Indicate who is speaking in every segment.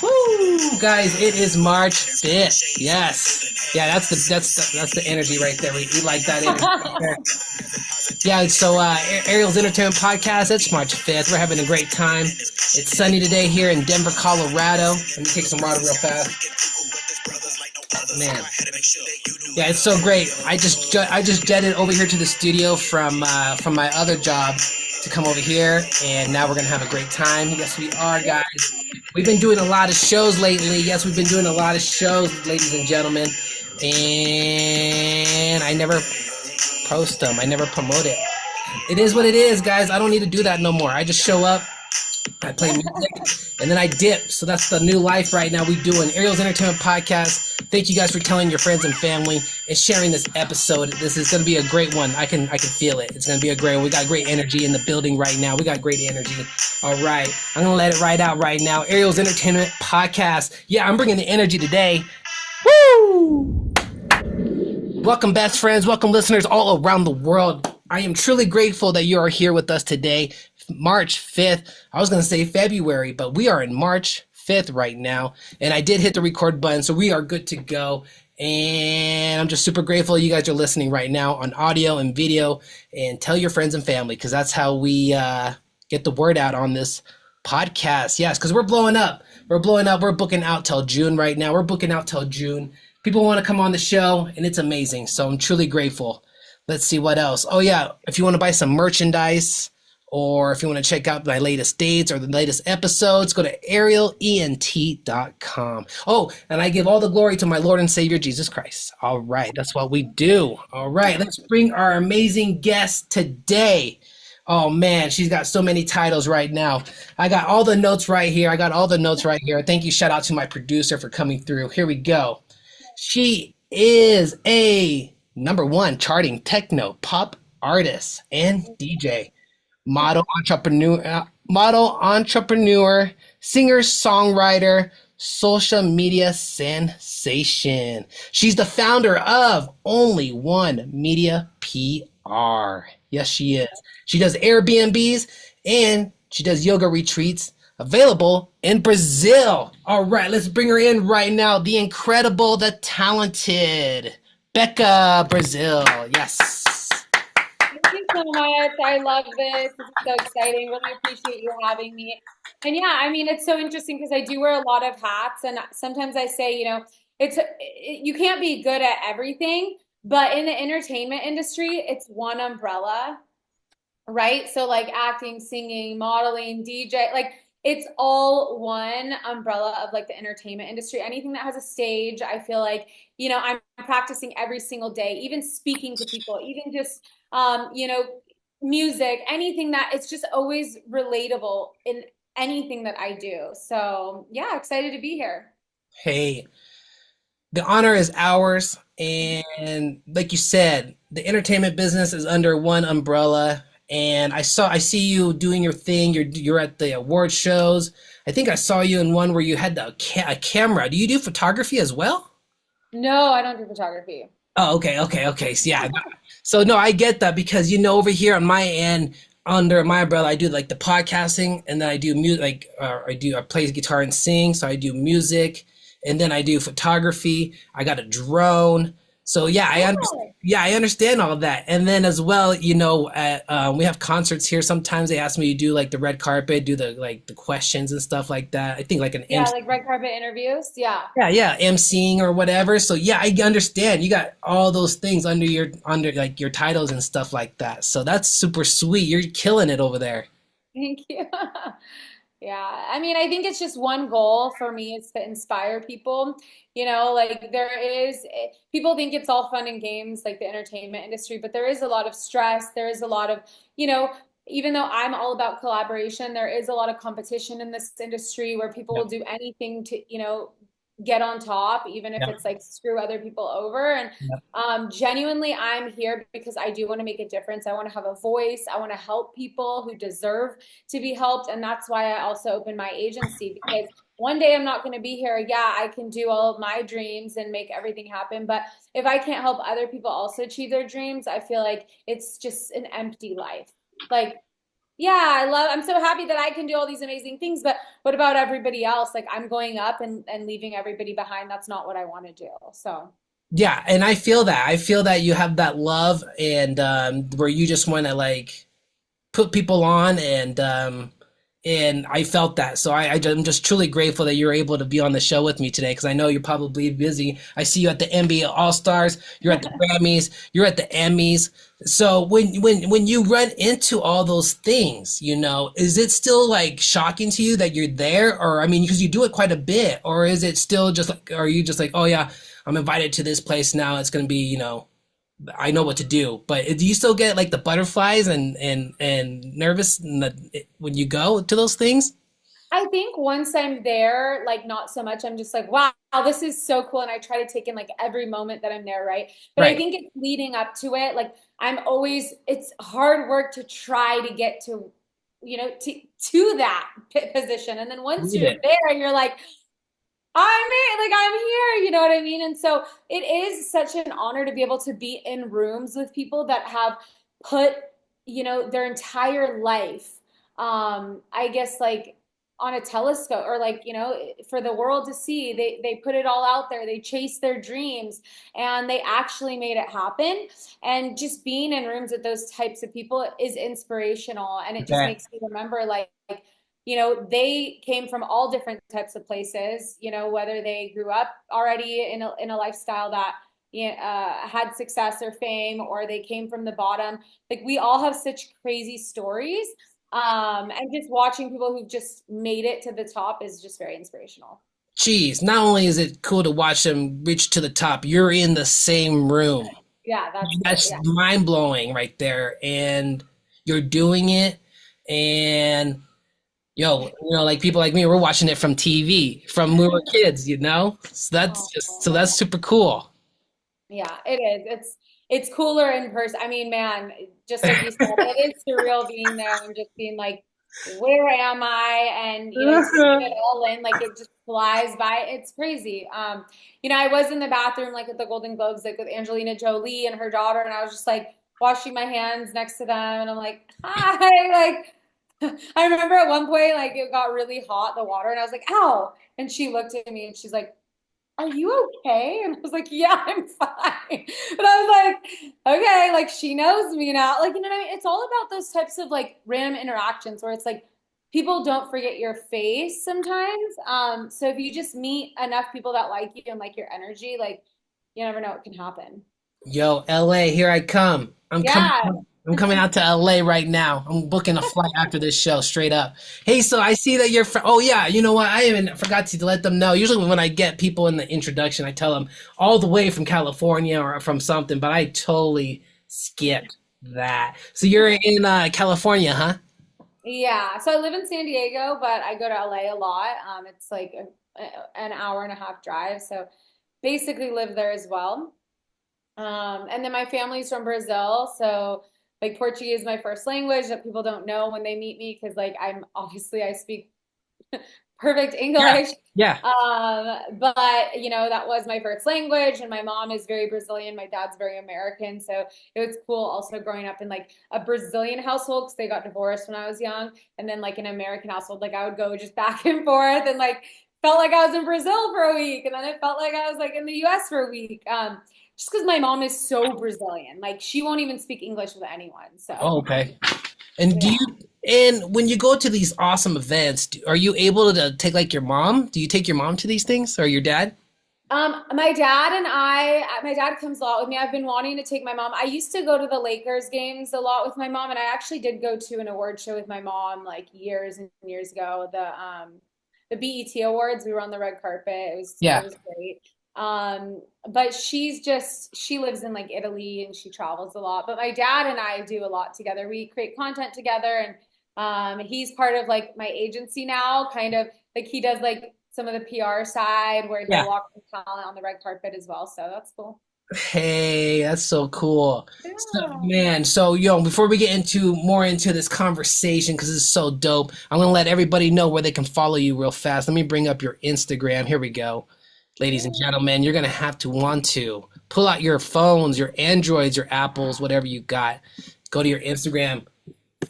Speaker 1: Woo, guys! It is March 5th. Yes, yeah, that's the energy right there. We like that energy right there. Yeah, so Ariel's Entertainment Podcast. It's March 5th. We're having a great time. It's sunny today here in Denver, Colorado. Let me take some water real fast. Man, yeah, it's so great. I just jetted over here to the studio from my other job to come over here, and now we're gonna have a great time. Yes, we are, guys. We've been doing a lot of shows lately. Yes, we've been doing a lot of shows, ladies and gentlemen, and I never post them. I never promote it. It is what it is, guys. I don't need to do that no more. I just show up, I play music, and then I dip. So that's the new life right now. We doing Ariel's Entertainment Podcast. Thank you guys for telling your friends and family and sharing this episode. This is going to be a great one. I can feel it. It's going to be a great one. We got great energy in the building right now. We got great energy. All right. I'm going to let it ride out right now. Ariel's Entertainment Podcast. Yeah, I'm bringing the energy today. Woo! Welcome, best friends. Welcome, listeners all around the world. I am truly grateful that you are here with us today. March 5th. I was going to say February, but we are in March 5th right now. And I did hit the record button, so we are good to go. And I'm just super grateful you guys are listening right now on audio and video. And tell your friends and family, because that's how we get the word out on this podcast. Yes, because we're blowing up. We're blowing up. We're booking out till June right now. We're booking out till June. People want to come on the show, and it's amazing. So I'm truly grateful. Let's see what else. Oh, yeah. If you want to buy some merchandise, or if you want to check out my latest dates or the latest episodes, go to arielent.com. Oh, and I give all the glory to my Lord and Savior, Jesus Christ. All right, that's what we do. All right, let's bring our amazing guest today. Oh, man, she's got so many titles right now. I got all the notes right here. Thank you. Shout out to my producer for coming through. Here we go. She is a number one charting techno pop artist and DJ, model entrepreneur, singer songwriter, social media sensation. She's the founder of Only One Media PR. Yes, she is. She does Airbnbs and she does yoga retreats available in Brazil. All right, let's bring her in right now. The incredible, the talented Becca, Brazil. Yes.
Speaker 2: Thank you so much. I love this. This is so exciting. Really appreciate you having me. And yeah, I mean, it's so interesting because I do wear a lot of hats, and sometimes I say, you can't be good at everything, but in the entertainment industry, it's one umbrella, right? So like acting, singing, modeling, DJ, like it's all one umbrella of like the entertainment industry. Anything that has a stage, I feel like, I'm practicing every single day, even speaking to people, even just music, anything that it's just always relatable in anything that I do. So yeah, excited to be here.
Speaker 1: Hey, the honor is ours. And like you said, the entertainment business is under one umbrella. And I see you doing your thing. You're at the award shows. I think I saw you in one where you had a camera. Do you do photography as well?
Speaker 2: No, I don't do photography.
Speaker 1: Oh, okay. So, yeah. So no, I get that because over here on my end, under my umbrella, I do like the podcasting, and then I do music. Like I play guitar and sing, so I do music, and then I do photography. I got a drone, so yeah,
Speaker 2: Oh,
Speaker 1: I understand all of that. And then as well, we have concerts here. Sometimes they ask me to do like the red carpet, do the questions and stuff like that. I think like an
Speaker 2: yeah,
Speaker 1: MC.
Speaker 2: like red carpet interviews. Yeah.
Speaker 1: Yeah, emceeing or whatever. So yeah, I understand. You got all those things under like your titles and stuff like that. So that's super sweet. You're killing it over there.
Speaker 2: Thank you. Yeah, I mean, I think it's just one goal for me is to inspire people. Like people think it's all fun and games, like the entertainment industry, but there is a lot of stress. There is a lot of, you know, even though I'm all about collaboration, there is a lot of competition in this industry where people will
Speaker 1: Yep.
Speaker 2: do anything to, get on top, even if
Speaker 1: Yep.
Speaker 2: it's like screw other people over. And
Speaker 1: Yep.
Speaker 2: genuinely, I'm here because I do want to make a difference. I want to have a voice. I want to help people who deserve to be helped. And that's why I also opened my agency because one day I'm not going to be here. Yeah, I can do all of my dreams and make everything happen. But if I can't help other people also achieve their dreams, I feel like it's just an empty life. Like Yeah, I'm so happy that I can do all these amazing things, but what about everybody else? Like I'm going up and leaving everybody behind. That's not what I want to do. So,
Speaker 1: Yeah, and I feel that. I feel that you have that love and where you just want to like put people on and I felt that. So I'm just truly grateful that you're able to be on the show with me today because I know you're probably busy. I see you at the NBA All-Stars, you're at the Grammys, you're at the Emmys. So when you run into all those things, you know, is it still like shocking to you that you're there? Or I mean, because you do it quite a bit, or is it still just like, are you just like, oh yeah, I'm invited to this place now, it's gonna be, you know, I know what to do, but do you still get like the butterflies and nervous when you go to those things?
Speaker 2: I think once I'm there, like not so much. I'm just like, wow, this is so cool. And I try to take in like every moment that I'm there, right? But I
Speaker 1: Right.
Speaker 2: think it's leading up to it. Like it's hard work to try to get to, to that position. And then once
Speaker 1: Believe
Speaker 2: you're
Speaker 1: it.
Speaker 2: there, you're like, I'm here, you know what I mean? And so it is such an honor to be able to be in rooms with people that have put, their entire life, I guess like on a telescope or like, for the world to see. They put it all out there. They chased their dreams and they actually made it happen. And just being in rooms with those types of people is inspirational. And it just
Speaker 1: Okay.
Speaker 2: makes me remember like they came from all different types of places, whether they grew up already in a lifestyle that had success or fame, or they came from the bottom. Like we all have such crazy stories. And just watching people who've just made it to the top is just very inspirational.
Speaker 1: Geez, not only is it cool to watch them reach to the top, you're in the same room.
Speaker 2: Yeah,
Speaker 1: That's
Speaker 2: yeah.
Speaker 1: mind blowing right there, and you're doing it, and you know, like people like me, we're watching it from TV from when we were kids, you know. So
Speaker 2: Oh.
Speaker 1: that's super cool.
Speaker 2: Yeah, it is. It's cooler in person. I mean, man, just like you said, it is surreal being there and just being like, where am I? And taking it all in, like it just flies by. It's crazy. I was in the bathroom like at the Golden Globes, like with Angelina Jolie and her daughter, and I was just like washing my hands next to them, and I'm like, hi, like. I remember at one point, like it got really hot, the water, and I was like, ow. And she looked at me and she's like, are you okay? And I was like, yeah, I'm fine. But I was like, okay, like she knows me now. Like, you know what I mean? It's all about those types of like random interactions where it's like people don't forget your face sometimes. So if you just meet enough people that like you and like your energy, like you never know what can happen.
Speaker 1: Yo, LA, here I come.
Speaker 2: Yeah.
Speaker 1: I'm coming out to LA right now. I'm booking a flight after this show, straight up. Hey, so I see that you're from, oh yeah, you know what? I even forgot to let them know. Usually when I get people in the introduction, I tell them all the way from California or from something, but I totally skipped that. So you're in California, huh?
Speaker 2: Yeah. So I live in San Diego, but I go to LA a lot. It's like an hour and a half drive. So basically live there as well. And then my family's from Brazil, so like Portuguese is my first language that people don't know when they meet me because like I speak perfect
Speaker 1: Yeah.
Speaker 2: English.
Speaker 1: Yeah.
Speaker 2: But that was my first language, and my mom is very Brazilian, my dad's very American, so it was cool also growing up in like a Brazilian household because they got divorced when I was young, and then like an American household, like I would go just back and forth and like felt like I was in Brazil for a week, and then it felt like I was like in the US for a week. Just because my mom is so Brazilian, like she won't even speak English with anyone.
Speaker 1: Oh,
Speaker 2: So
Speaker 1: okay. And do
Speaker 2: yeah.
Speaker 1: you and when you go to these awesome events, are you able to take like your mom? Do you take your mom to these things or your dad?
Speaker 2: My dad comes a lot with me. I've been wanting to take my mom. I used to go to the Lakers games a lot with my mom, and I actually did go to an award show with my mom like years and years ago. The BET Awards. We were on the red carpet. It
Speaker 1: Yeah.
Speaker 2: was great. But she lives in like Italy and she travels a lot. But my dad and I do a lot together. We create content together, and he's part of like my agency now, kind of like he does like some of the PR side where he'll
Speaker 1: Yeah.
Speaker 2: walk the talent on the red carpet as well. So that's cool.
Speaker 1: Hey, that's so cool. So,
Speaker 2: Yeah.
Speaker 1: man, so yo, before we get into more into this conversation, because it's so dope, I'm gonna let everybody know where they can follow you real fast. Let me bring up your Instagram. Here we go. Ladies and
Speaker 2: Yeah.
Speaker 1: gentlemen, you're gonna have to want to pull out your phones, your Androids, your Apples, whatever you got. Go to your Instagram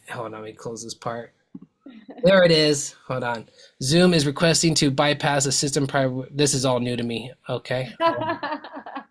Speaker 1: Hold on, let me close this part. There it is. Hold on. Zoom is requesting to bypass the system. This is all new to me. Okay. All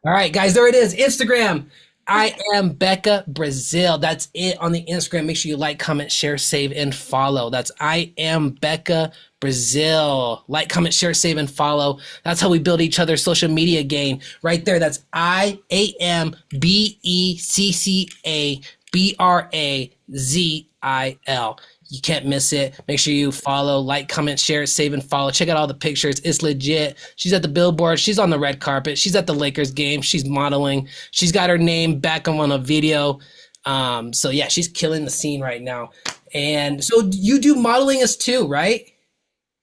Speaker 1: right, guys, there it is. Instagram. I am Becca Brazil. That's it on the Instagram. Make sure you like, comment, share, save, and follow. That's I am Becca Brazil. Like, comment, share, save, and follow. That's how we build each other's social media game. Right there. That's IAMBECCABRAZIL. You can't miss it. Make sure you follow, like, comment, share, save, and follow. Check out all the pictures. It's legit. She's at the billboard. She's on the red carpet. She's at the Lakers game. She's modeling. She's got her name back on a video. So yeah, she's killing the scene right now. And so you do modeling as too, right?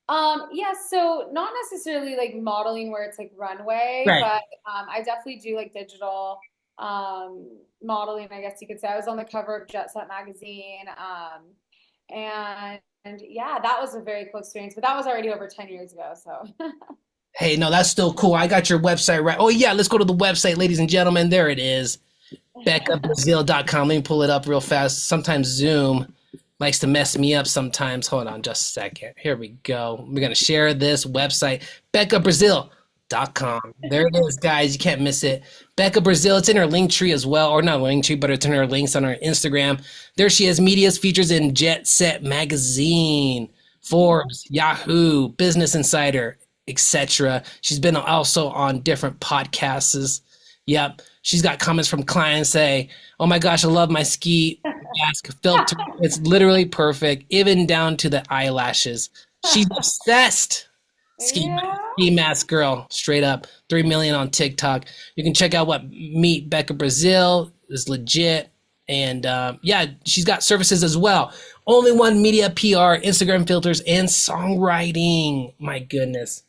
Speaker 2: Yeah, so not necessarily like modeling where it's like runway,
Speaker 1: Right.
Speaker 2: but I definitely do like digital modeling, I guess you could say. I was on the cover of Jet Set magazine. And yeah, that was a very cool experience, but that was already over 10 years ago. So
Speaker 1: Hey, no, that's still cool. I got your website right. Oh yeah, let's go to the website, ladies and gentlemen. There it is. BeccaBrazil.com. Let me pull it up real fast. Sometimes Zoom likes to mess me up sometimes. Hold on just a second. Here we go. We're going to share this website, BeccaBrazil.com. There it is, guys. You can't miss it. Becca Brazil. It's in her link tree as well, or not link tree, but it's in her links on her Instagram. There she is. Media's features in Jet Set Magazine, Forbes, Yahoo, Business Insider, etc. She's been also on different podcasts. Yep. She's got comments from clients say, "Oh my gosh, I love my ski mask filter. It's literally perfect, even down to the eyelashes." She's obsessed. Ski,
Speaker 2: yeah.
Speaker 1: ski mask girl, straight up. 3 million on TikTok. You can check out what Meet Becca Brazil is legit. And yeah, she's got services as well. Only One Media, PR, Instagram filters, and songwriting. My goodness.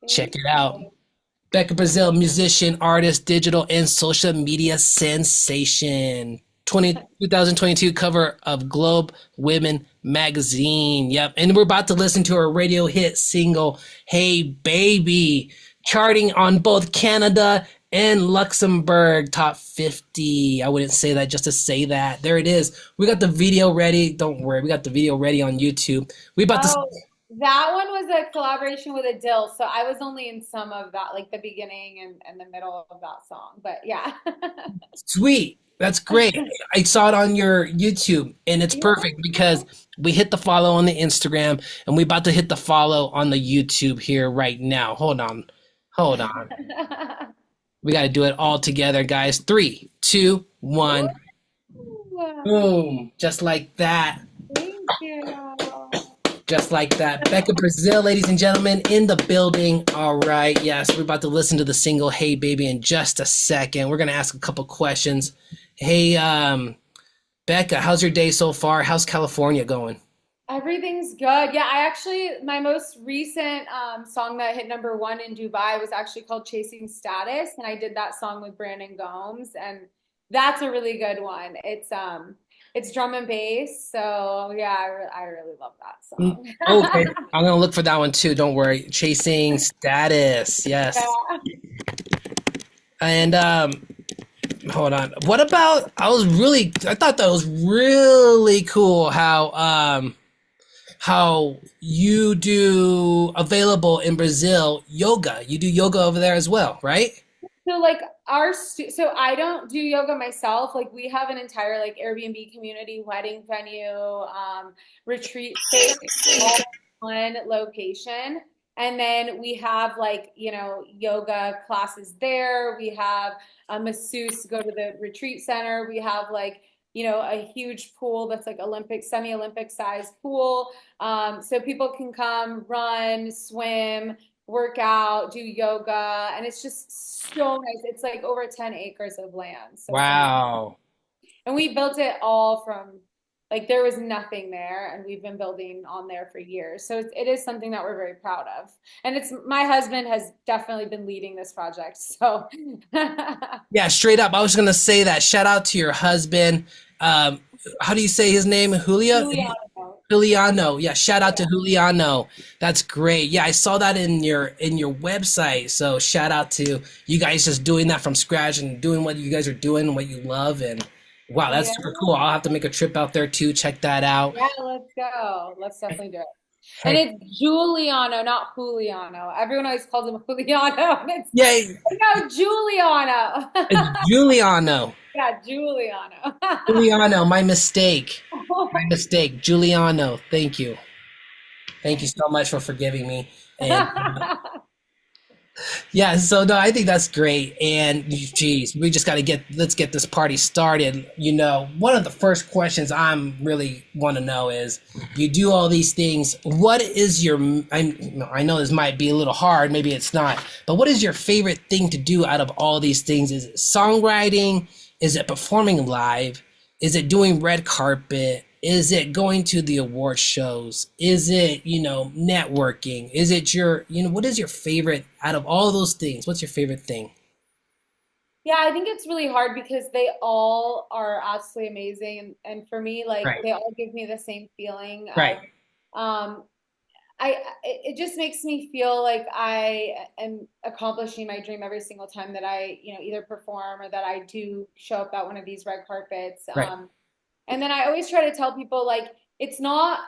Speaker 1: Check it out. Becca Brazil, musician, artist, digital, and social media sensation. 2022 cover of Globe Women magazine. Yep. And we're about to listen to her radio hit single, Hey Baby, charting on both Canada and Luxembourg top 50. I wouldn't say that just to say that. There it is. We got the video ready. Don't worry. We got the video ready on YouTube. We about to.
Speaker 2: That one was a collaboration with Adele, so I was only in some of that, like the beginning and the middle of that song. But yeah.
Speaker 1: Sweet. That's great. I saw it on your YouTube, and it's perfect because we hit the follow on the Instagram, and we about to hit the follow on the YouTube here right now. Hold on. Hold on. We got to do it all together, guys. 3, 2, 1. Boom. Just like that.
Speaker 2: Thank you.
Speaker 1: Just like that. Becca Brazil, ladies and gentlemen, in the building. All right. Yes, we're about to listen to the single Hey Baby in just a second. We're going to ask a couple questions. Hey, Becca, how's your day so far? How's California going?
Speaker 2: Everything's good. Yeah, I actually, my most recent song that hit #1 in Dubai was actually called Chasing Status, and I did that song with Brandon Gomes, and that's a really good one. It's drum and bass, so yeah, I really love that song.
Speaker 1: Okay, I'm gonna look for that one too. Don't worry. Chasing Status, yes.
Speaker 2: Yeah.
Speaker 1: And hold on. What about? I thought that was really cool how you do available in Brazil yoga. You do yoga over there as well, right?
Speaker 2: So like so I don't do yoga myself. Like we have an entire like Airbnb community, wedding venue, retreat space, all in one location. And then we have like, yoga classes there. We have a masseuse go to the retreat center. We have like, a huge pool that's like semi-Olympic sized pool. So people can come run, swim, work out, do yoga, and it's just so nice. It's like over 10 acres of land. So
Speaker 1: Wow.
Speaker 2: and we built it all from like there was nothing there, and we've been building on there for years. So it is something that we're very proud of. And it's my husband has definitely been leading this project. So
Speaker 1: Yeah, straight up. I was gonna say that. Shout out to your husband. How do you say his name? Julio?
Speaker 2: Juliano.
Speaker 1: Juliano. Yeah, shout out to Juliano. That's great. Yeah, I saw that in your website. So shout out to you guys just doing that from scratch and doing what you guys are doing, what you love, and Wow,
Speaker 2: You
Speaker 1: that's super cool.
Speaker 2: know?
Speaker 1: I'll have to make a trip out there too. Check that out.
Speaker 2: Yeah, let's go. Let's definitely do it. And
Speaker 1: Heck,
Speaker 2: it's Giuliano, not Juliano. Everyone always calls him Juliano. And it's
Speaker 1: yay!
Speaker 2: no Giuliano.
Speaker 1: It's Giuliano.
Speaker 2: Yeah, Giuliano.
Speaker 1: Giuliano, my mistake. My mistake. Giuliano. Thank you. Thank you so much for forgiving me. And yeah, so no, I think that's great. And geez, we just got to let's get this party started. One of the first questions I'm really want to know is, you do all these things. What is I know this might be a little hard, maybe it's not, but what is your favorite thing to do out of all these things? Is it songwriting? Is it performing live? Is it doing red carpet? Is it going to the award shows? Is it, networking? Is it what is your favorite out of all those things? What's your favorite thing?
Speaker 2: Yeah, I think it's really hard because they all are absolutely amazing. And for me, like
Speaker 1: Right,
Speaker 2: they all give me the same feeling
Speaker 1: right,
Speaker 2: of um it just makes me feel like I am accomplishing my dream every single time that I, either perform or that I do show up at one of these red carpets.
Speaker 1: right.
Speaker 2: And then I always try to tell people like it's not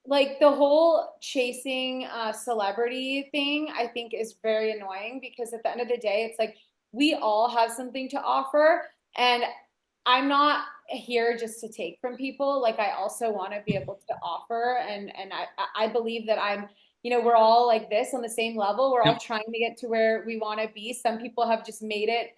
Speaker 2: like the whole chasing celebrity thing, I think is very annoying because at the end of the day, it's like we all have something to offer. And I'm not here just to take from people. Like I also want to be able to offer and I believe that we're all like this on the same level. We're all
Speaker 1: Yep.
Speaker 2: trying to get to where we want to be. Some people have just made it,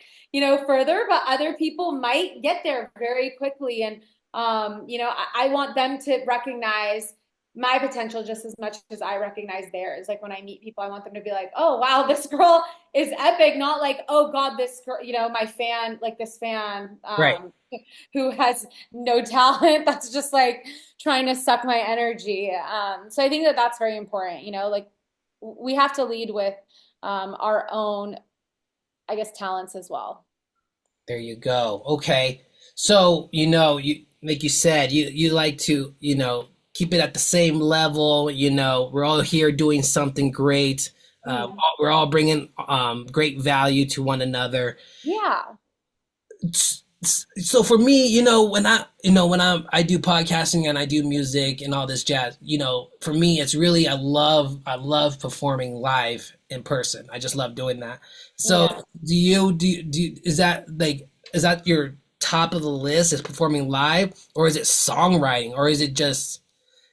Speaker 2: further, but other people might get there very quickly. And I want them to recognize my potential just as much as I recognize theirs. Like when I meet people, I want them to be like, oh wow, this girl is epic, not like, oh God, this girl, my fan, like this fan,
Speaker 1: Right.
Speaker 2: who has no talent that's just like trying to suck my energy. So I think that that's very important, like we have to lead with our own, I guess, talents as well.
Speaker 1: There you go. Okay. So, you like you said, you like to, keep it at the same level. We're all here doing something great.
Speaker 2: Mm.
Speaker 1: We're all bringing great value to one another.
Speaker 2: Yeah.
Speaker 1: So for me, I do podcasting and I do music and all this jazz, for me it's really I love performing live in person. I just love doing that. So
Speaker 2: Yeah.
Speaker 1: is that your top of the list, is performing live, or is it songwriting, or is it just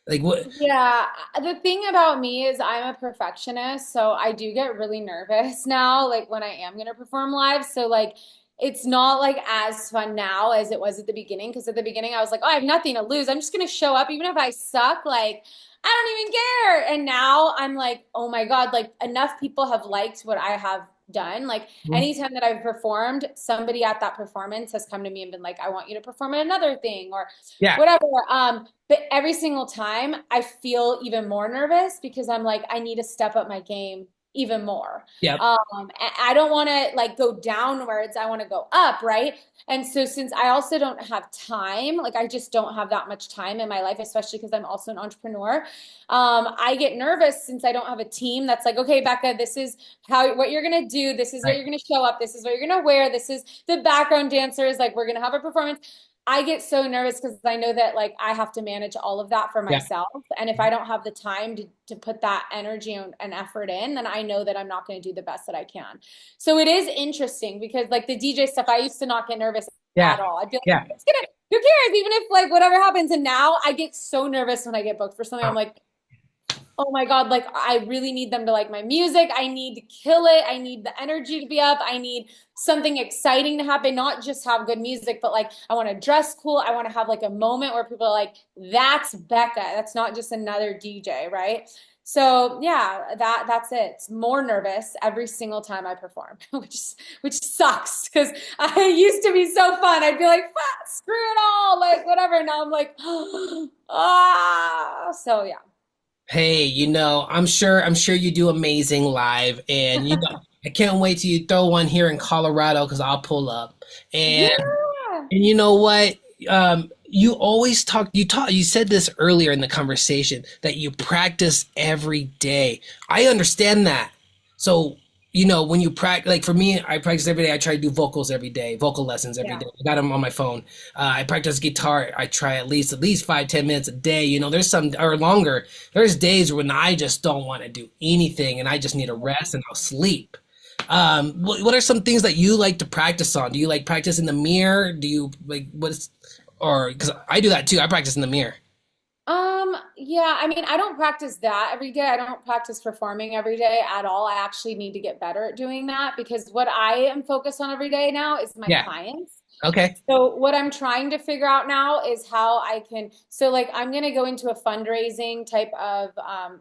Speaker 1: like what?
Speaker 2: Yeah, the thing about me is I'm a perfectionist, so I do get really nervous now, like when I am gonna perform live. So like it's not like as fun now as it was at the beginning, because at the beginning I was like, oh, I have nothing to lose. I'm just gonna show up even if I suck, like I don't even care. And now I'm like, oh my God, like enough people have liked what I have done. Like anytime that I've performed, somebody at that performance has come to me and been like, I want you to perform at another thing or
Speaker 1: Yeah.
Speaker 2: whatever. But every single time I feel even more nervous because I'm like, I need to step up my game even more.
Speaker 1: Yep.
Speaker 2: I don't want to like go downwards. I want to go up, right? And so since I also don't have time, like I just don't have that much time in my life, especially because I'm also an entrepreneur. I get nervous since I don't have a team that's like, okay, Becca, this is what you're gonna do. This is what
Speaker 1: Right.
Speaker 2: you're gonna show up. This is what you're gonna wear. This is the background dancers. Like we're gonna have a performance. I get so nervous because I know that like I have to manage all of that for
Speaker 1: Yeah.
Speaker 2: myself. And if I don't have the time to put that energy and effort in, then I know that I'm not going to do the best that I can. So it is interesting because like the DJ stuff, I used to not get nervous
Speaker 1: Yeah.
Speaker 2: at all. I'd be like,
Speaker 1: Yeah.
Speaker 2: who cares? Even if like whatever happens. And now I get so nervous when I get booked for something. I'm like, oh my God, like I really need them to like my music. I need to kill it. I need the energy to be up. I need something exciting to happen, not just have good music, but like I want to dress cool. I want to have like a moment where people are like, that's Becca. That's not just another DJ, right? So yeah, that's it. It's more nervous every single time I perform, which sucks because I used to be so fun. I'd be like, screw it all, like whatever. Now I'm like, ah. So yeah.
Speaker 1: Hey, I'm sure you do amazing live, and I can't wait till you throw one here in Colorado because I'll pull up. And
Speaker 2: Yeah.
Speaker 1: and you know what? You always you said this earlier in the conversation that you practice every day. I understand that. So when you practice, like for me, I practice every day. I try to do vocals every day, vocal lessons every
Speaker 2: Yeah.
Speaker 1: day. I got them on my phone. I practice guitar. I try at least 5-10 minutes a day. There's some or longer. There's days when I just don't want to do anything, and I just need a rest, and I'll sleep. What are some things that you like to practice on? Do you like practice in the mirror? Do you like what's or because I do that too. I practice in the mirror.
Speaker 2: Yeah, I mean, I don't practice that every day. I don't practice performing every day at all. I actually need to get better at doing that because what I am focused on every day now is my
Speaker 1: Yeah.
Speaker 2: clients.
Speaker 1: Okay.
Speaker 2: So what I'm trying to figure out now is how I can, so like I'm going to go into a fundraising type of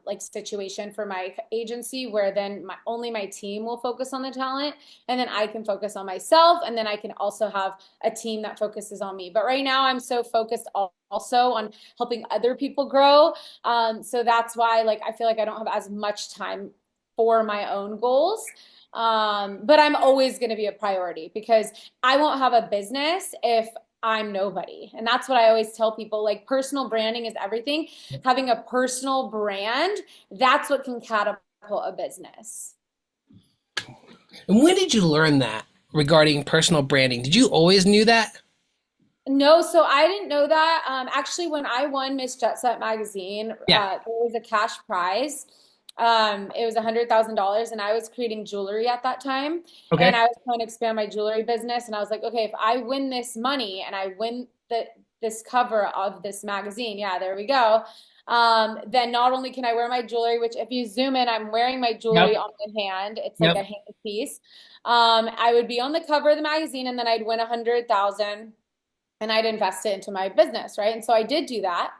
Speaker 2: like situation for my agency where then only my team will focus on the talent and then I can focus on myself and then I can also have a team that focuses on me. But right now I'm so focused also on helping other people grow. So that's why like I feel like I don't have as much time for my own goals. But I'm always going to be a priority because I won't have a business if I'm nobody. And that's what I always tell people like personal branding is everything. Having a personal brand, that's what can catapult a business.
Speaker 1: And when did you learn that regarding personal branding? Did you always knew that?
Speaker 2: No, so I didn't know that. Actually, when I won Miss Jet Set magazine,
Speaker 1: Yeah.
Speaker 2: there was a cash prize. It was $100,000, and I was creating jewelry at that time, and
Speaker 1: Okay.
Speaker 2: I was trying to expand my jewelry business. And I was like, okay, if I win this money and I win this cover of this magazine, yeah, there we go. Then not only can I wear my jewelry, which if you zoom in, I'm wearing my jewelry
Speaker 1: Yep.
Speaker 2: on my hand. It's like
Speaker 1: Yep.
Speaker 2: a hand piece. I would be on the cover of the magazine, and then I'd win 100,000 and I'd invest it into my business, right? And so I did do that.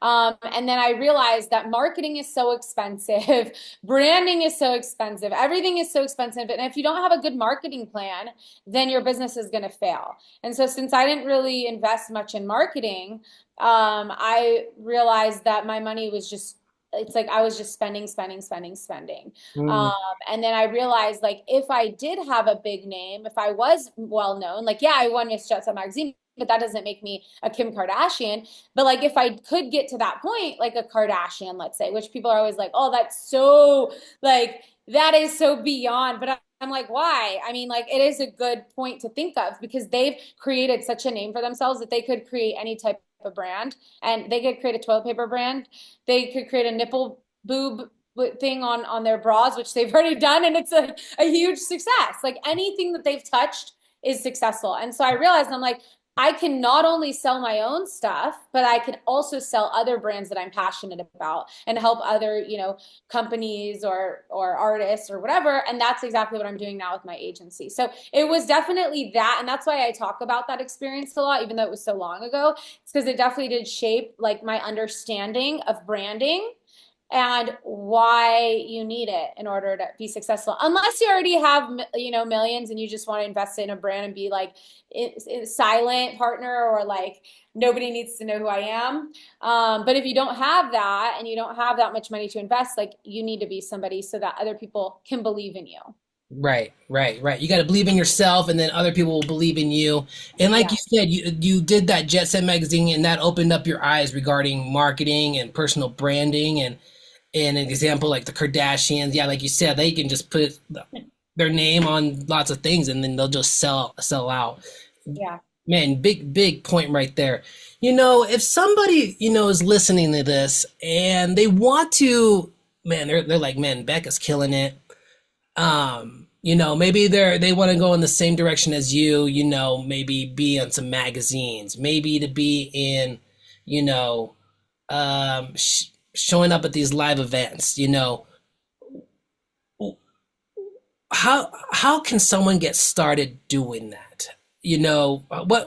Speaker 2: And then I realized that marketing is so expensive, branding is so expensive, everything is so expensive. And if you don't have a good marketing plan, then your business is going to fail. And so, since I didn't really invest much in marketing, I realized that my money was just it's like I was just spending, spending, spending, spending.
Speaker 1: Mm,
Speaker 2: Um, and then I realized, like, if I did have a big name, if I was well known, like, yeah, I won Miss Jet Set magazine, but that doesn't make me a Kim Kardashian. But like, if I could get to that point, like a Kardashian, let's say, which people are always like, oh, that's so like that is so beyond. But I'm like, why? I mean, like, it is a good point to think of because they've created such a name for themselves that they could create any type of brand and they could create a toilet paper brand. They could create a nipple boob thing on their bras, which they've already done, and it's a huge success. Like anything that they've touched is successful. And so I realized I'm like, I can not only sell my own stuff, but I can also sell other brands that I'm passionate about and help other, companies or artists or whatever. And that's exactly what I'm doing now with my agency. So it was definitely that. And that's why I talk about that experience a lot, even though it was so long ago. It's because it definitely did shape like my understanding of branding and why you need it in order to be successful. Unless you already have, millions and you just want to invest in a brand and be like a silent partner or like nobody needs to know who I am. But if you don't have that and you don't have that much money to invest, like you need to be somebody so that other people can believe in you.
Speaker 1: right, right, right. You got to believe in yourself, and then other people will believe in you. And like
Speaker 2: Yeah.
Speaker 1: you said, you did that Jet Set magazine, and that opened up your eyes regarding marketing and personal branding. And an example like the Kardashians, yeah, like you said, they can just put their name on lots of things, and then they'll just sell out.
Speaker 2: Yeah.
Speaker 1: Man, big point right there. If somebody is listening to this and they want to, man, they're like, man, Becca's killing it. Maybe they want to go in the same direction as you. Maybe be on some magazines, maybe to be in, you know, showing up at these live events. How can someone get started doing that?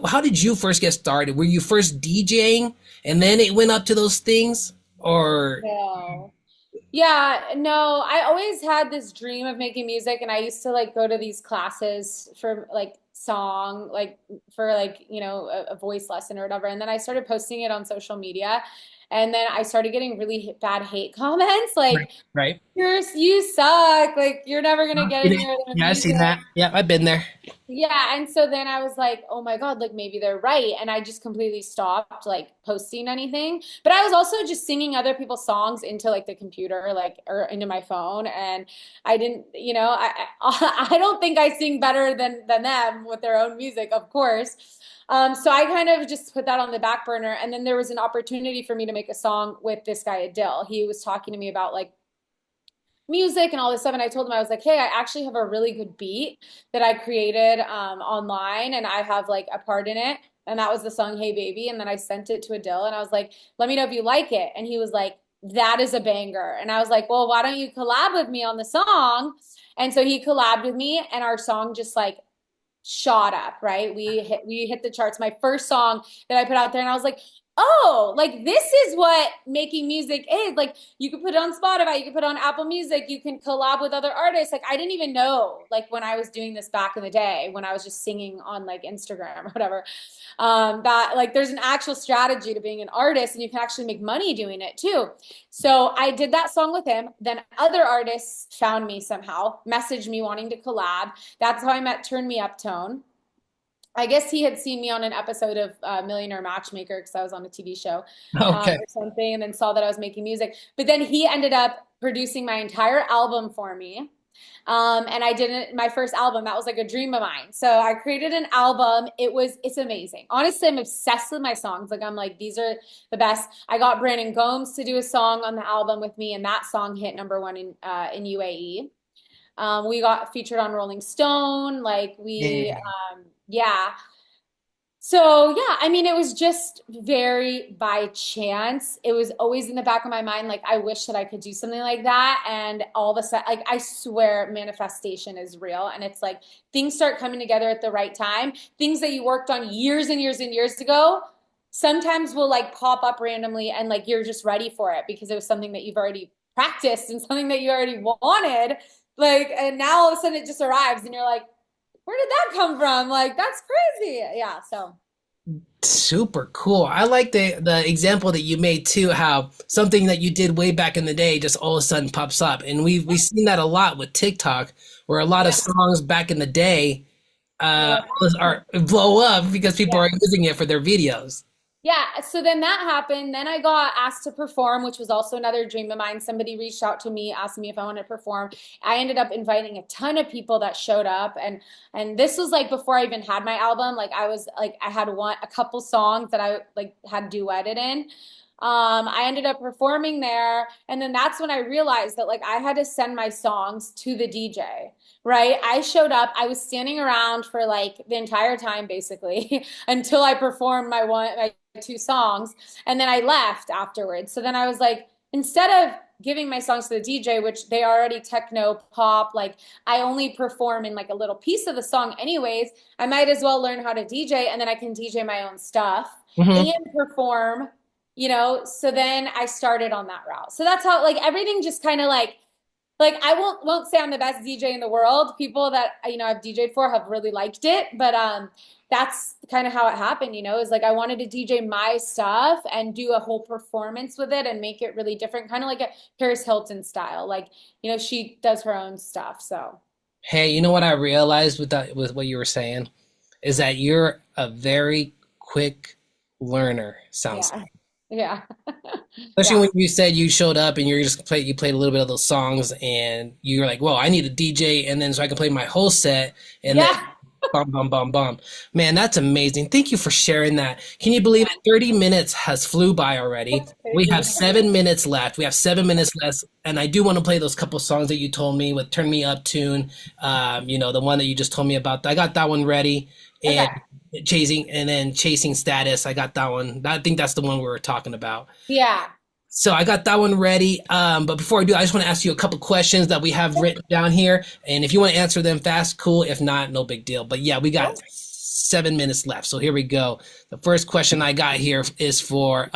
Speaker 1: How did you first get started? Were you first DJing and then it went up to those things, or
Speaker 2: No. Yeah, no, I always had this dream of making music and I used to like go to these classes for like song, like for like, a voice lesson or whatever. And then I started posting it on social media And then I started getting really bad hate comments like,
Speaker 1: Right. Right.
Speaker 2: you suck. Like, you're never gonna get
Speaker 1: Seen it.
Speaker 2: anywhere with
Speaker 1: Yeah, I've
Speaker 2: music.
Speaker 1: seen that. Yeah, I've been there.
Speaker 2: Yeah, and so then I was like, oh my God, like maybe they're right. And I just completely stopped like posting anything. But I was also just singing other people's songs into like the computer, like or into my phone. And I didn't, I don't think I sing better than them with their own music, of course. So I kind of just put that on the back burner. And then there was an opportunity for me to make a song with this guy, Adil. He was talking to me about like music and all this stuff. And I told him, I was like, hey, I actually have a really good beat that I created online and I have like a part in it. And that was the song, Hey Baby. And then I sent it to Adil and I was like, let me know if you like it. And he was like, that is a banger. And I was like, well, why don't you collab with me on the song? And so he collabed with me and our song just like shot up, right? We hit the charts. My first song that I put out there, and I was like, oh, like this is what making music is. Like you can put it on Spotify, you can put it on Apple Music, you can collab with other artists. Like I didn't even know, like when I was doing this back in the day, when I was just singing on like Instagram or whatever, that like there's an actual strategy to being an artist and you can actually make money doing it too. So I did that song with him. Then other artists found me somehow, messaged me wanting to collab. That's how I met Turn Me Up Tone. I guess he had seen me on an episode of Millionaire Matchmaker because I was on a TV show
Speaker 1: Okay.
Speaker 2: or something, and then saw that I was making music. But then he ended up producing my entire album for me. And I did my first album. That was like a dream of mine. So I created an album. It's amazing. Honestly, I'm obsessed with my songs. Like I'm like, these are the best. I got Brandon Gomes to do a song on the album with me, and that song hit #1 in UAE. We got featured on Rolling Stone. Like
Speaker 1: Yeah.
Speaker 2: yeah. So yeah, I mean, it was just very by chance. It was always in the back of my mind, like I wish that I could do something like that. And all of a sudden, like I swear, manifestation is real. And it's like things start coming together at the right time. Things that you worked on years and years and years ago, sometimes will like pop up randomly, and like you're just ready for it because it was something that you've already practiced and something that you already wanted. Like, and now all of a sudden it just arrives, and you're like, where did that come from? Like, that's crazy. Yeah. So,
Speaker 1: Super cool. I like the example that you made too, how something that you did way back in the day just all of a sudden pops up. And we've seen that a lot with TikTok, where a lot of
Speaker 2: yeah.
Speaker 1: songs back in the day uh
Speaker 2: Well,
Speaker 1: are blow up because people
Speaker 2: yeah.
Speaker 1: are using it for their videos.
Speaker 2: Yeah, so then that happened. Then I got asked to perform, which was also another dream of mine. Somebody reached out to me, asked me if I wanted to perform. I ended up inviting a ton of people that showed up, and this was like before I even had my album. Like I was like I had a couple songs that I like had duetted in. I ended up performing there, and then that's when I realized that like I had to send my songs to the DJ. Right? I showed up. I was standing around for like the entire time basically until I performed my two songs, and then I left afterwards. So then I was like, instead of giving my songs to the DJ, which they already techno pop, like I only perform in like a little piece of the song anyways, I might as well learn how to DJ, and then I can DJ my own stuff
Speaker 1: Hmm.
Speaker 2: and perform, so then I started on that route. So that's how like everything just kind of like I won't say I'm the best DJ in the world. People that I've DJ'd for have really liked it, but that's kind of how it happened, is like I wanted to DJ my stuff and do a whole performance with it and make it really different, kind of like a Paris Hilton style. Like, she does her own stuff. So,
Speaker 1: Hey, you know what I realized with what you were saying is that you're a very quick learner, sounds
Speaker 2: yeah.
Speaker 1: like.
Speaker 2: Yeah.
Speaker 1: Especially
Speaker 2: Yeah.
Speaker 1: when you said you showed up and you played a little bit of those songs and you're like, well, I need a DJ and then so I can play my whole set and then
Speaker 2: Yeah.
Speaker 1: bum bum bum bum. Man, that's amazing. Thank you for sharing that. Can you believe it? 30 minutes has flew by already.
Speaker 2: That's
Speaker 1: We have
Speaker 2: crazy.
Speaker 1: 7 minutes left. We have 7 minutes left, and I do want to play those couple songs that you told me with "Turn Me Up" tune. The one that you just told me about. I got that one ready, and
Speaker 2: Okay.
Speaker 1: chasing status. I got that one. I think that's the one we were talking about.
Speaker 2: Yeah.
Speaker 1: So I got that one ready. But before I do, I just want to ask you a couple questions that we have written down here. And if you want to answer them fast, cool. If not, no big deal. But yeah, we got 7 minutes left. So here we go. The first question I got here is for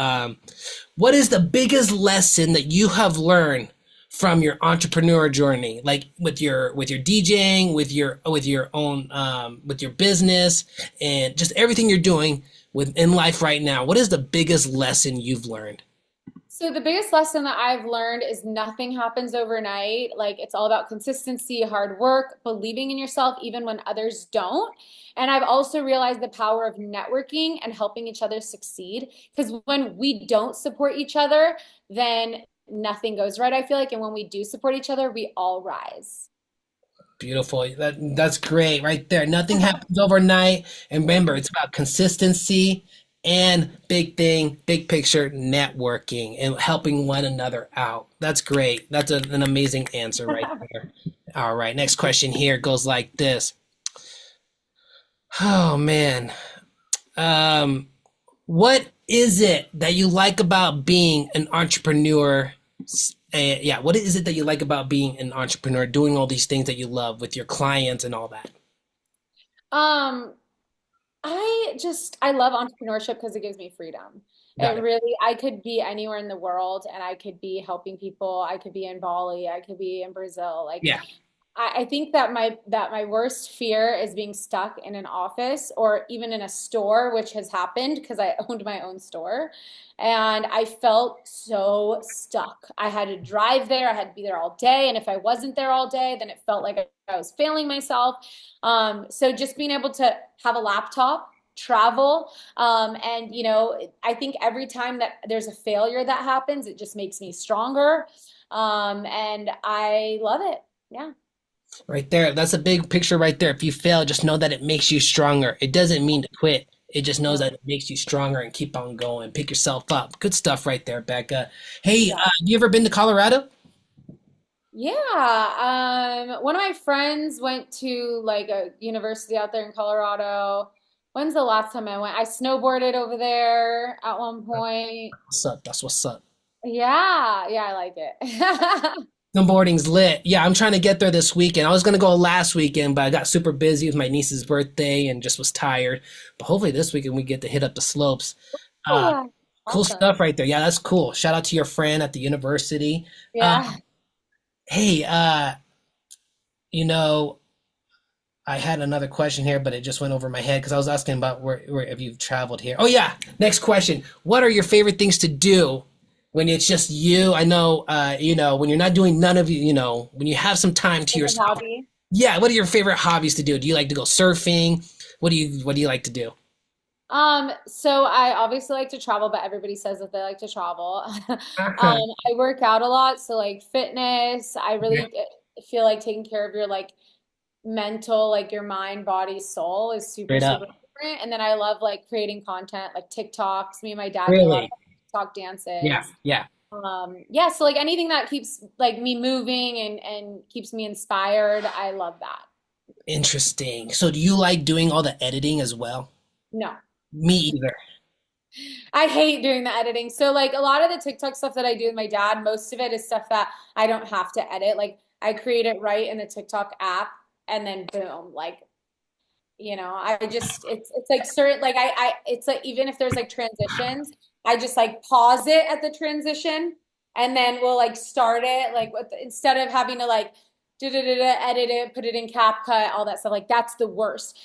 Speaker 1: what is the biggest lesson that you have learned from your entrepreneur journey, like with your DJing, with your own with your business, and just everything you're doing in life right now? What is the biggest lesson you've learned?
Speaker 2: So the biggest lesson that I've learned is nothing happens overnight. Like it's all about consistency, hard work, believing in yourself even when others don't. And I've also realized the power of networking and helping each other succeed. Because when we don't support each other, then nothing goes right, I feel like. And when we do support each other, we all rise.
Speaker 1: Beautiful. That's great right there. Nothing happens overnight. And remember, it's about consistency and big thing, big picture, networking and helping one another out. That's great. That's an amazing answer right there. All right, next question here goes like this. Oh man. Um, what is it that you like about being an entrepreneur? Yeah, what is it that you like about being an entrepreneur, doing all these things that you love with your clients and all that?
Speaker 2: Um, I love entrepreneurship because it gives me freedom.
Speaker 1: Got
Speaker 2: It
Speaker 1: it.
Speaker 2: really, I could be anywhere in the world and I could be helping people. I could be in Bali, I could be in Brazil. Like
Speaker 1: Yeah.
Speaker 2: I think that my worst fear is being stuck in an office or even in a store, which has happened because I owned my own store. And I felt so stuck. I had to drive there, I had to be there all day. And if I wasn't there all day, then it felt like I was failing myself. So just being able to have a laptop, travel, and I think every time that there's a failure that happens, it just makes me stronger. And I love it. Yeah.
Speaker 1: Right there. That's a big picture right there. If you fail, just know that it makes you stronger. It doesn't mean to quit. It just knows that it makes you stronger and keep on going. Pick yourself up. Good stuff right there, Becca. Hey,
Speaker 2: Yeah.
Speaker 1: you ever been to Colorado?
Speaker 2: Yeah. One of my friends went to like a university out there in Colorado. When's the last time I went? I snowboarded over there at one point.
Speaker 1: What's up? That's what's up.
Speaker 2: Yeah, yeah, I like it.
Speaker 1: Snowboarding's lit. Yeah, I'm trying to get there this weekend. I was gonna go last weekend, but I got super busy with my niece's birthday and just was tired. But hopefully this weekend we get to hit up the slopes. Uh,
Speaker 2: Oh,
Speaker 1: cool
Speaker 2: awesome.
Speaker 1: stuff right there. Yeah, that's cool. Shout out to your friend at the university. Uh,
Speaker 2: Yeah.
Speaker 1: hey, you know, I had another question here, but it just went over my head because I was asking about where have you traveled here. Oh yeah, next question. What are your favorite things to do when it's just you? I know, when you're not doing none of you, when you have some time to
Speaker 2: Favorite
Speaker 1: yourself.
Speaker 2: hobby?
Speaker 1: Yeah, what are your favorite hobbies to do? Do you like to go surfing? What do you like to do?
Speaker 2: So I obviously like to travel, but everybody says that they like to travel.
Speaker 1: Uh-huh.
Speaker 2: I work out a lot, so like fitness, I really feel like taking care of your like mental, like your mind, body, soul is super,
Speaker 1: Straight up.
Speaker 2: super important. And then I love like creating content, like TikToks. Me and my dad do a lot of
Speaker 1: Really?
Speaker 2: TikTok
Speaker 1: Yeah,
Speaker 2: dances.
Speaker 1: yeah.
Speaker 2: Yeah, so like anything that keeps like me moving and keeps me inspired, I love that.
Speaker 1: Interesting. So do you like doing all the editing as well?
Speaker 2: No.
Speaker 1: Me either.
Speaker 2: I hate doing the editing. So like a lot of the TikTok stuff that I do with my dad, most of it is stuff that I don't have to edit. Like I create it right in the TikTok app and then boom, like I just it's like certain like I it's like even if there's like transitions, I just like pause it at the transition and then we'll like start it like instead of having to like edit it, put it in CapCut, all that stuff. Like that's the worst.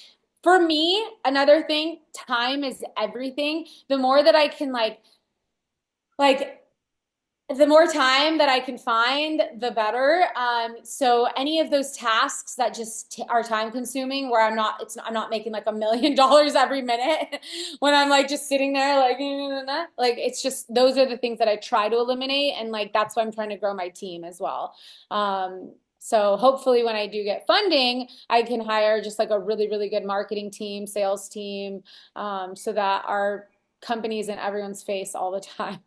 Speaker 2: For me, another thing, time is everything. The more that I can like the more time that I can find, the better. So any of those tasks that just are time consuming, where I'm not making like $1 million every minute, when I'm like just sitting there like it's just those are the things that I try to eliminate, and like that's why I'm trying to grow my team as well. So hopefully when I do get funding, I can hire just like a really, really good marketing team, sales team, so that our company's in everyone's face all the time.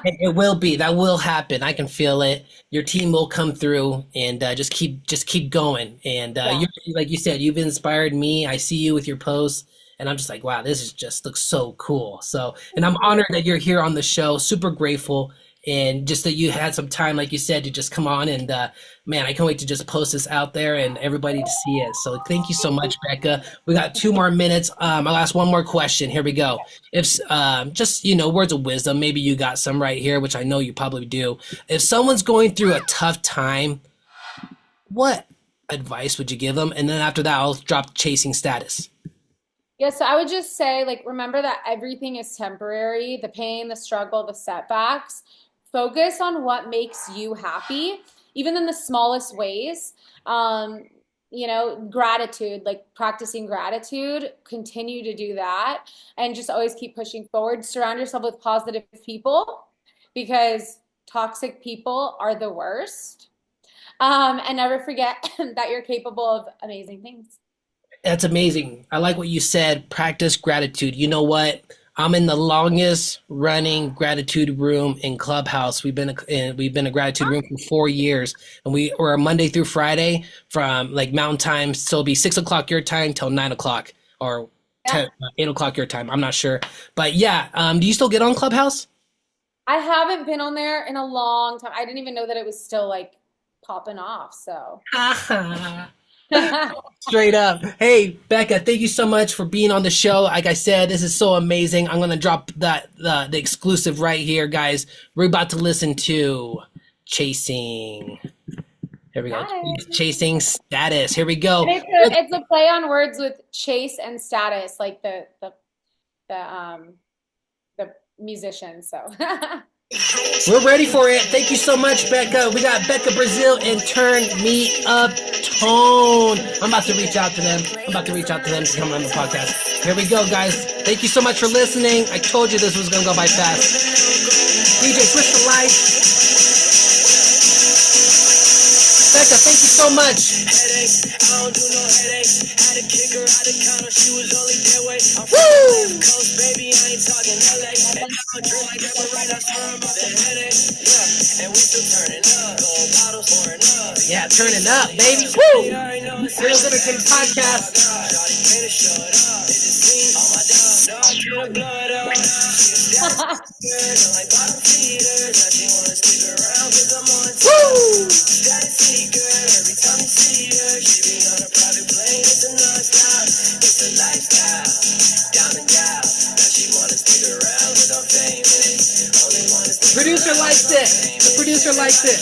Speaker 1: It will be. That will happen. I can feel it. Your team will come through, and just keep going. And
Speaker 2: Yeah.
Speaker 1: you, like you said, you've inspired me. I see you with your posts, and I'm just like, wow, this is just looks so cool. So, and I'm honored that you're here on the show. Super grateful, and just that you had some time, like you said, to just come on. And man, I can't wait to just post this out there and everybody to see it. So, thank you so much, Becca. We got 2 more minutes. I'll ask one more question. Here we go. If just words of wisdom, maybe you got some right here, which I know you probably do. If someone's going through a tough time, what advice would you give them? And then after that, I'll drop chasing status.
Speaker 2: Yeah, so I would just say, like, remember that everything is temporary, the pain, the struggle, the setbacks. focus on what makes you happy, even in the smallest ways. You know, gratitude, like practicing gratitude, continue to do that and just always keep pushing forward. Surround yourself with positive people because toxic people are the worst. And never forget that you're capable of amazing things.
Speaker 1: That's amazing. I like what you said. Practice gratitude. You know what? I'm in the longest running gratitude room in Clubhouse. We've been a gratitude room for 4 years, and we're Monday through Friday from like Mountain Time. So it'll be 6 o'clock your time till 9 o'clock or
Speaker 2: Yeah.
Speaker 1: 8 o'clock your time. I'm not sure, but yeah. Do you still get on Clubhouse?
Speaker 2: I haven't been on there in a long time. I didn't even know that it was still like popping off. So
Speaker 1: Straight up. Hey, Becca, thank you so much for being on the show. Like I said, this is so amazing. I'm gonna drop the exclusive right here, guys. We're about to listen to Chasing. Here we go.
Speaker 2: Nice.
Speaker 1: Chasing Status. Here we go.
Speaker 2: And it's a play on words with chase and status, like the musician. So
Speaker 1: We're ready for it. Thank you so much, Becca. We got Becca Brazil and Turn Me Up Tone. I'm about to reach out to them. To come on the podcast. Here we go, guys. Thank you so much for listening. I told you this was going to go by fast. DJ, switch the lights. Becca, thank you so much. Woo! Yeah, turning up, baby. Woo! Real Liberty Podcast. Woo! Producer likes it. The producer likes it.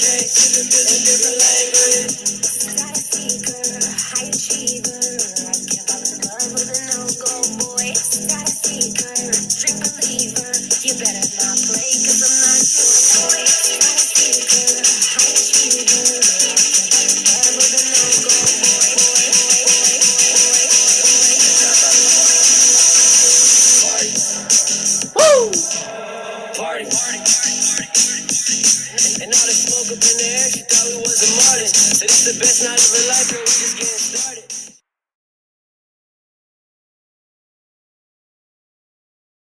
Speaker 1: Woo!
Speaker 3: Party. And all the smoke up in the air, she thought we was a martyr. So this the best night of her life, girl, we just getting started.